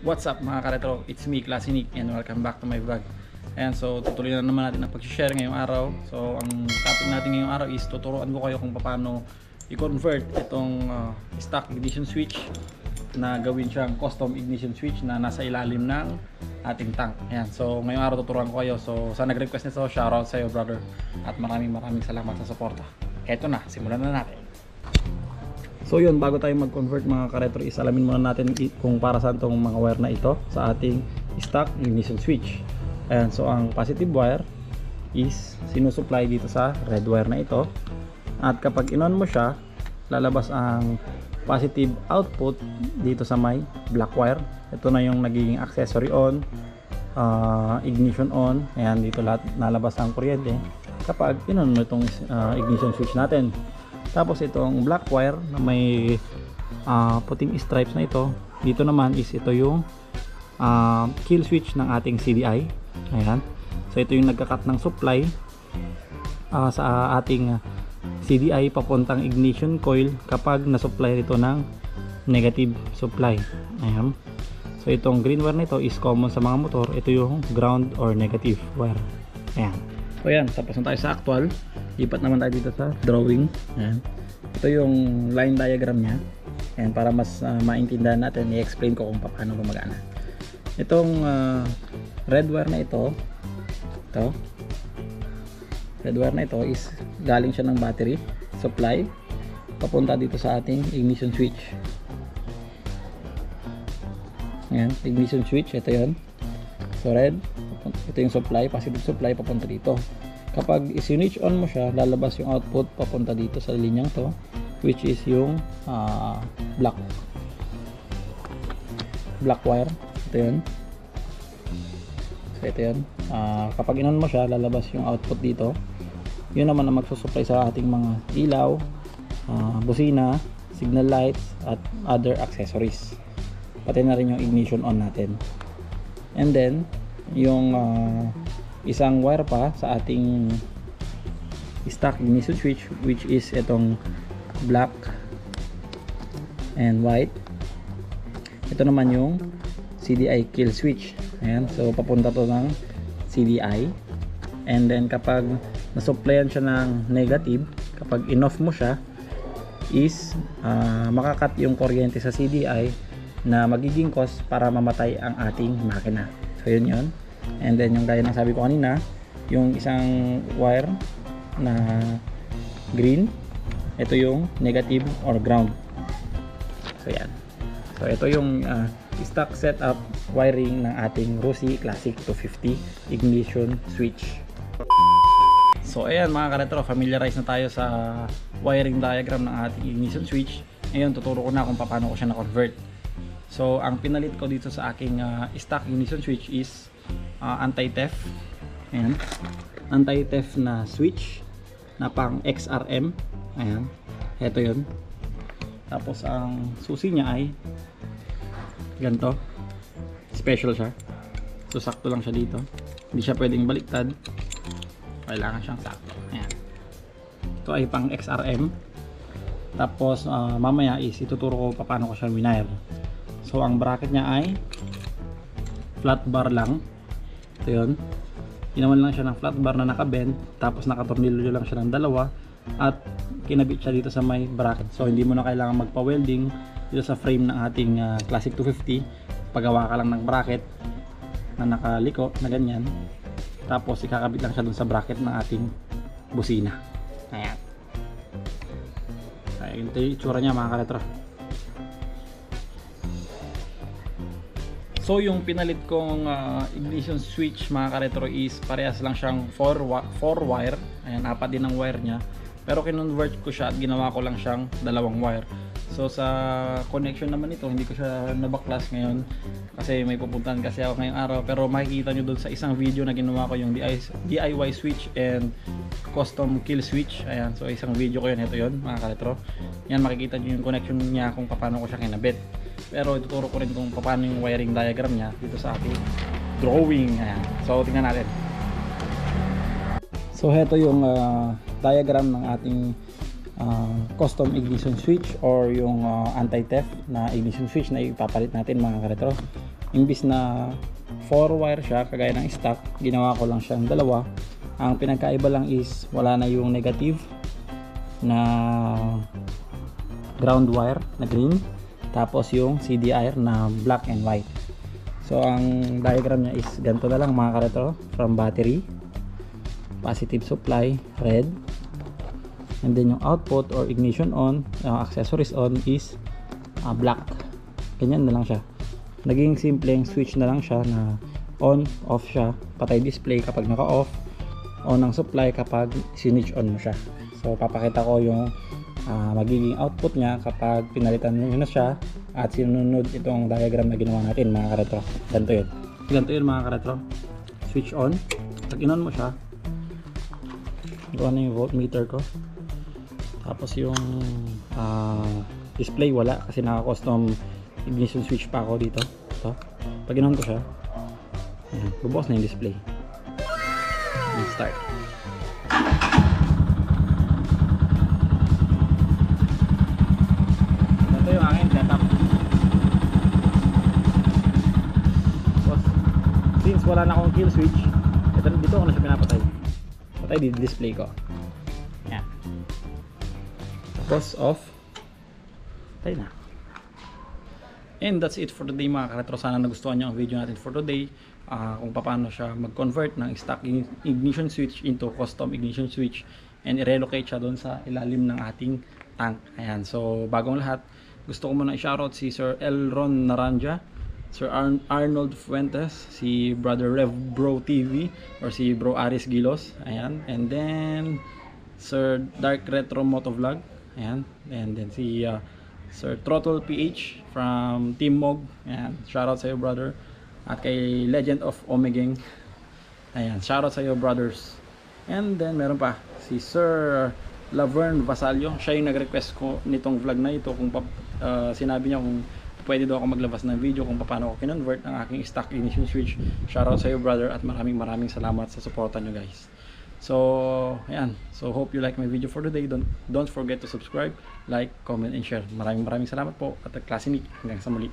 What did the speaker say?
What's up mga ka-retro? It's me, Classy Nick, and welcome back to my vlog. Ayan, so tutuloy na naman natin ang pag-share ngayong araw. So ang topic natin ngayong araw is tuturuan ko kayo kung paano i-convert itong stock ignition switch na gawin siyang custom ignition switch na nasa ilalim ng ating tank. Ayan, so ngayong araw tuturuan ko kayo. So sa nag-request nito, shoutout sa iyo brother. At maraming salamat sa suporta. Eto na, simulan na natin. So yun, bago tayo mag-convert mga ka-retro, isalamin muna natin kung para saan tong mga wire na ito sa ating stock ignition switch. Ayan, so ang positive wire is sinusupply dito sa red wire na ito. At kapag in-on mo siya, lalabas ang positive output dito sa may black wire. Ito na yung nagiging accessory on, ignition on. Ayan, dito lahat nalabas ang kuryente kapag in-on mo itong ignition switch natin. Tapos itong black wire na may puting stripes na ito, dito naman is ito yung kill switch ng ating CDI. Ayan, so ito yung nagkakat ng supply sa ating CDI papuntang ignition coil kapag na-supply ito ng negative supply. Ayan, so itong green wire nito is common sa mga motor. Ito yung ground or negative wire. Ayan, so yan, tapos na tayo sa actual. Lipat naman tayo dito sa drawing. Ayan, ito yung line diagram nya. Ayan, para mas maintindihan natin, i-explain ko kung paano gumagana itong red wire na ito. Red wire na ito is galing siya ng battery supply papunta dito sa ating ignition switch. Ayan, ignition switch, ito yun. So red, ito yung supply, positive supply papunta dito. Kapag i-switch on mo siya, lalabas yung output papunta dito sa linyang to, which is yung black wire. Ito yun. So ito yun. Kapag in-on mo siya, lalabas yung output dito. Yun naman ang magsusupply sa ating mga ilaw, busina, signal lights, at other accessories. Pati na rin yung ignition on natin. And then, yung isang wire pa sa ating stock ignition switch, which is itong black and white. Ito naman yung CDI kill switch. Ayan, so papunta to ng CDI. And then kapag nasupplyan siya ng negative, kapag in-off mo siya, is makakat yung kuryente sa CDI na magiging cause para mamatay ang ating makina. So yun yun. And then yung gaya ng sabi ko kanina, yung isang wire na green, ito yung negative or ground. So yan. So ito yung stock setup wiring ng ating Rusi Classic 250 ignition switch. So ayan mga ka-retro, familiarize na tayo sa wiring diagram ng ating ignition switch. Ngayon tuturo ko na kung paano ko siya na-convert. So ang pinalit ko dito sa aking stock ignition switch is anti-theft. Ayan, anti-theft na switch na pang XRM. Ayan, ito yun. Tapos ang susi niya ay ganito, special siya. So sakto lang siya dito, hindi siya pwedeng baliktad, kailangan siyang sakto. Ayan, ito ay pang XRM. Tapos mamaya is ituturo ko paano ko siya winire. So ang bracket niya ay flat bar lang. Ito yun, ginawan lang siya ng flat bar na nakabend, tapos nakatornilyo lang siya ng dalawa at kinabit siya dito sa may bracket. So hindi mo na kailangan magpa-welding dito sa frame ng ating Classic 250. Pagawa ka lang ng bracket na nakaliko na ganyan, tapos ikakabit lang siya dun sa bracket ng ating busina. Ayan, ito yung itsura niya mga ka-retro. So yung pinalit kong ignition switch mga ka-retro is parehas lang siyang 4 wire. Ayan, 4 din ang wire niya. Pero kinonvert ko siya at ginawa ko lang siyang 2 wire. So sa connection naman ito, hindi ko siya nabaklas ngayon kasi may pupuntahan kasi ako ngayong araw. Pero makikita nyo doon sa isang video na ginawa ko yung DIY switch and custom kill switch. Ayan, so isang video ko yun. Ito yun mga ka-retro. Yan, makikita nyo yung connection niya kung paano ko siya kinabit. Pero ituturo ko rin kung paano yung wiring diagram niya dito sa ating drawing. Ayan. So tingnan natin. So heto yung diagram ng ating custom ignition switch or yung anti-theft na ignition switch na ipapalit natin mga ka-retro. imbis na 4 wire siya kagaya ng stock, ginawa ko lang siyang dalawa. Ang pinagkaiba lang is wala na yung negative na ground wire na green, tapos yung CDI na black and white. So ang diagram niya is ganito na lang mga karetro. From battery, positive supply red, and then yung output or ignition on, accessories on is black. Ganyan na lang siya. Naging simpleng switch na lang siya na on, off siya, patay display kapag naka off, on ang supply kapag sinwitch on mo siya. So papakita ko yung magiging output niya kapag pinalitan nyo na siya at sinunod itong diagram na ginawa natin mga karetro. Ganito yun mga karetro. Switch on, pag in-on mo siya, gawa na yung voltmeter ko, tapos yung display wala kasi naka custom ignition switch pa ako dito. Ito, pag in-on ko siya, bubukas na yung display. And start. Ito yung aking setup. Since wala na akong kill switch, ito dito ako na siya pinapatay. Patay di display ko. Yan. Tapos off. Patay na. And that's it for today mga karetro. Sana nagustuhan nyo ang video natin for today. Kung paano siya mag-convert ng stock ignition switch into custom ignition switch and i-relocate siya doon sa ilalim ng ating tank. Ayan. So bagong lahat, gusto ko muna i-shoutout si Sir Elron Naranja, Sir Arnold Fuentes, si Brother Rev Bro TV or si Bro Aris Gilos. Ayan. And then Sir Dark Retro Motovlog. Ayan. And then si Sir Throttle PH from Team Mog. Ayan, shoutout sa iyo brother. At kay Legend of Omegeng. Ayan, shoutout sa iyo brothers. And then meron pa si Sir Laverne Vasallo. Siya yung nag-request ko nitong vlog na ito kung sinabi niya kung pwede daw ako maglabas ng video kung paano ako kinonvert ang aking stock ignition switch. Shoutout sa iyo brother at maraming salamat sa suporta nyo guys. So, ayan. So, hope you like my video for today. Don't forget to subscribe, like, comment, and share. Maraming salamat po at klase Nick. Hanggang sa muli.